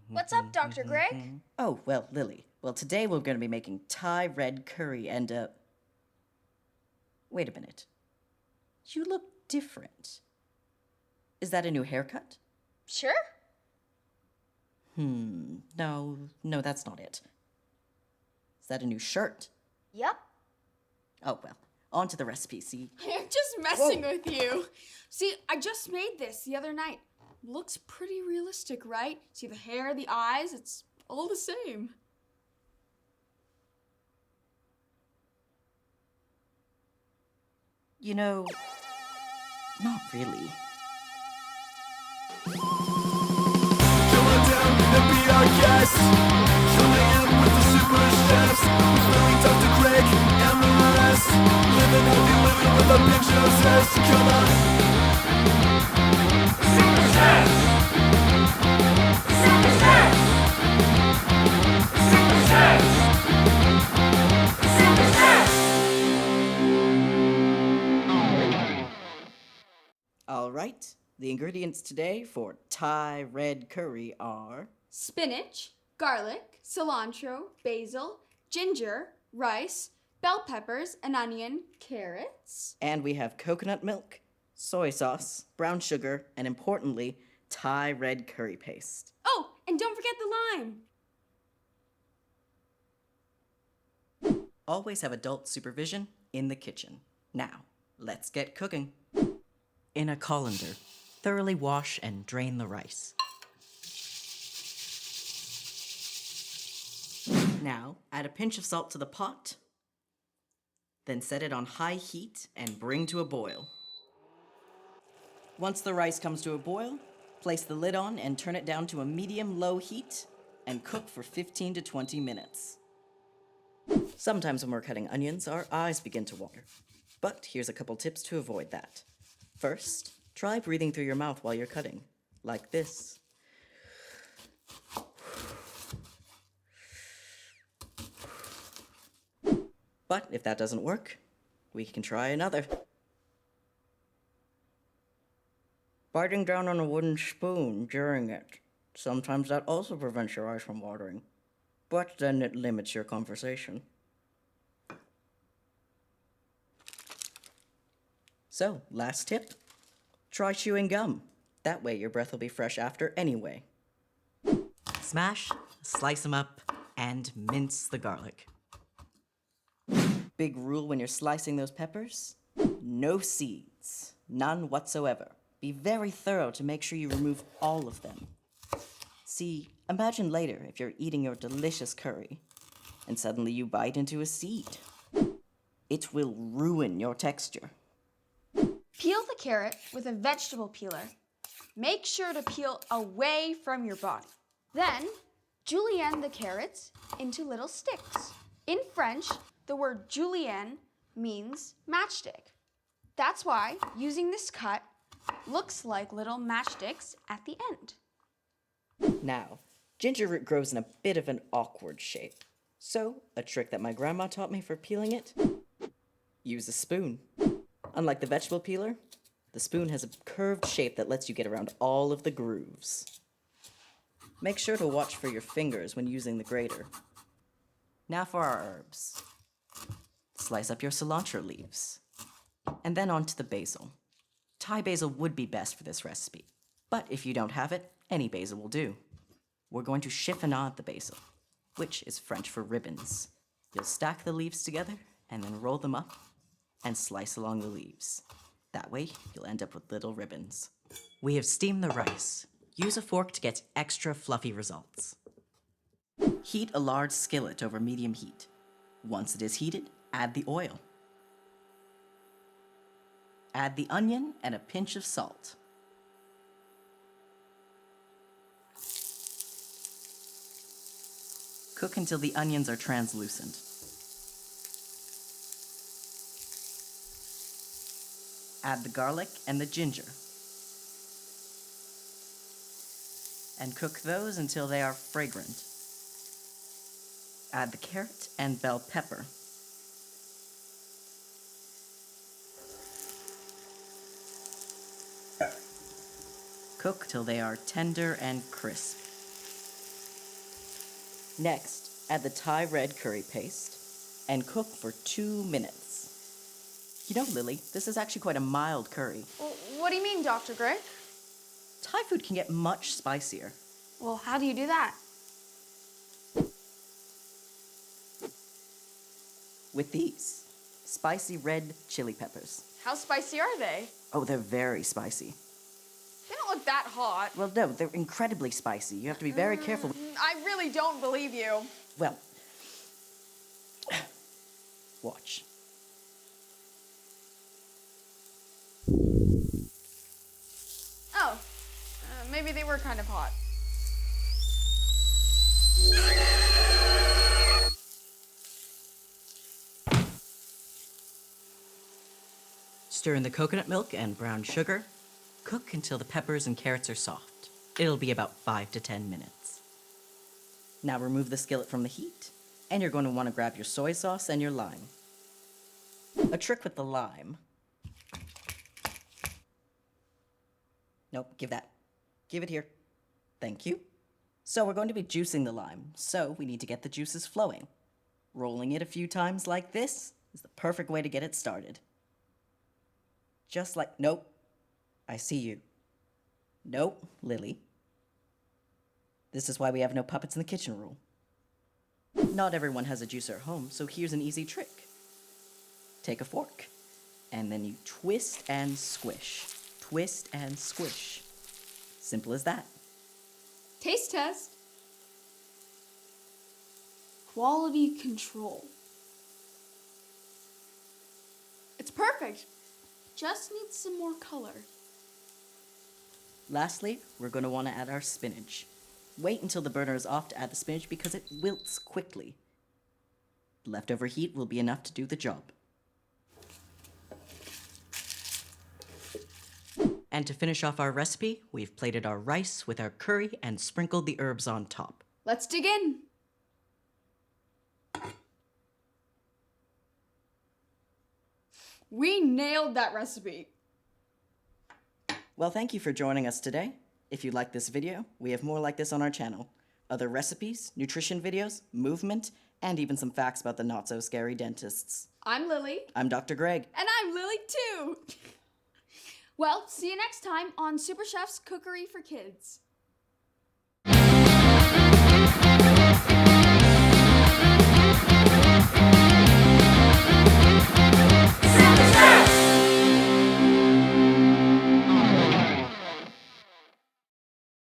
What's up, Dr. Greg? Oh, well, Lily. Well, today we're going to be making Thai red curry and, Wait a minute. You look different. Is that a new haircut? Sure. No, that's not it. Is that a new shirt? Yep. Oh, well, on to the recipe, see? I'm just messing with you. See, I just made this the other night. Looks pretty realistic, right? See the hair, the eyes, it's all the same. You know, not really. Come on down and be our guest. Coming in with the super chefs, including Dr. Greg and the rest. Living healthy, living with a pinch of zest. Come on. Super chefs. Super chefs. Super chefs. Super chefs. All right, the ingredients today for Thai red curry are... Spinach, garlic, cilantro, basil, ginger, rice, bell peppers, an onion, carrots. And we have coconut milk, soy sauce, brown sugar, and importantly, Thai red curry paste. Oh, and don't forget the lime. Always have adult supervision in the kitchen. Now, let's get cooking. In a colander, thoroughly wash and drain the rice. Now, add a pinch of salt to the pot. Then set it on high heat and bring to a boil. Once the rice comes to a boil, place the lid on and turn it down to a medium-low heat and cook for 15 to 20 minutes. Sometimes when we're cutting onions, our eyes begin to water. But here's a couple tips to avoid that. First, try breathing through your mouth while you're cutting, like this. But if that doesn't work, we can try another. Biting down on a wooden spoon during it. Sometimes that also prevents your eyes from watering. But then it limits your conversation. So, last tip. Try chewing gum. That way your breath will be fresh after anyway. Smash, slice them up, and mince the garlic. Big rule when you're slicing those peppers: no seeds. None whatsoever. Be very thorough to make sure you remove all of them. See, imagine later if you're eating your delicious curry and suddenly you bite into a seed. It will ruin your texture. Peel the carrot with a vegetable peeler. Make sure to peel away from your body. Then, julienne the carrots into little sticks. In French, the word julienne means matchstick. That's why using this cut looks like little matchsticks at the end. Now, ginger root grows in a bit of an awkward shape. So, a trick that my grandma taught me for peeling it: use a spoon. Unlike the vegetable peeler, the spoon has a curved shape that lets you get around all of the grooves. Make sure to watch for your fingers when using the grater. Now for our herbs. Slice up your cilantro leaves. And then onto the basil. Thai basil would be best for this recipe, but if you don't have it, any basil will do. We're going to chiffonade the basil, which is French for ribbons. You'll stack the leaves together and then roll them up and slice along the leaves. That way, you'll end up with little ribbons. We have steamed the rice. Use a fork to get extra fluffy results. Heat a large skillet over medium heat. Once it is heated, add the oil. Add the onion and a pinch of salt. Cook until the onions are translucent. Add the garlic and the ginger. And cook those until they are fragrant. Add the carrot and bell pepper. Cook till they are tender and crisp. Next, add the Thai red curry paste and cook for 2 minutes. You know, Lily, this is actually quite a mild curry. Well, what do you mean, Dr. Greg? Thai food can get much spicier. Well, how do you do that? With these spicy red chili peppers. How spicy are they? Oh, they're very spicy. They don't look that hot. Well, no, they're incredibly spicy. You have to be very careful. I really don't believe you. Well, watch. Oh, maybe they were kind of hot. Stir in the coconut milk and brown sugar. Cook until the peppers and carrots are soft. It'll be about 5 to 10 minutes. Now remove the skillet from the heat, and you're going to want to grab your soy sauce and your lime. A trick with the lime. Nope, give that. Give it here. Thank you. So we're going to be juicing the lime, so we need to get the juices flowing. Rolling it a few times like this is the perfect way to get it started. Just like, nope, I see you. Nope, Lily. This is why we have no puppets in the kitchen rule. Not everyone has a juicer at home, so here's an easy trick. Take a fork, and then you twist and squish. Twist and squish. Simple as that. Taste test. Quality control. It's perfect. Just needs some more color. Lastly, we're going to want to add our spinach. Wait until the burner is off to add the spinach because it wilts quickly. Leftover heat will be enough to do the job. And to finish off our recipe, we've plated our rice with our curry and sprinkled the herbs on top. Let's dig in. We nailed that recipe. Well, thank you for joining us today. If you like this video, we have more like this on our channel. Other recipes, nutrition videos, movement, and even some facts about the not-so-scary dentists. I'm Lily. I'm Dr. Greg. And I'm Lily too. Well, see you next time on Super Chef's Cookery for Kids.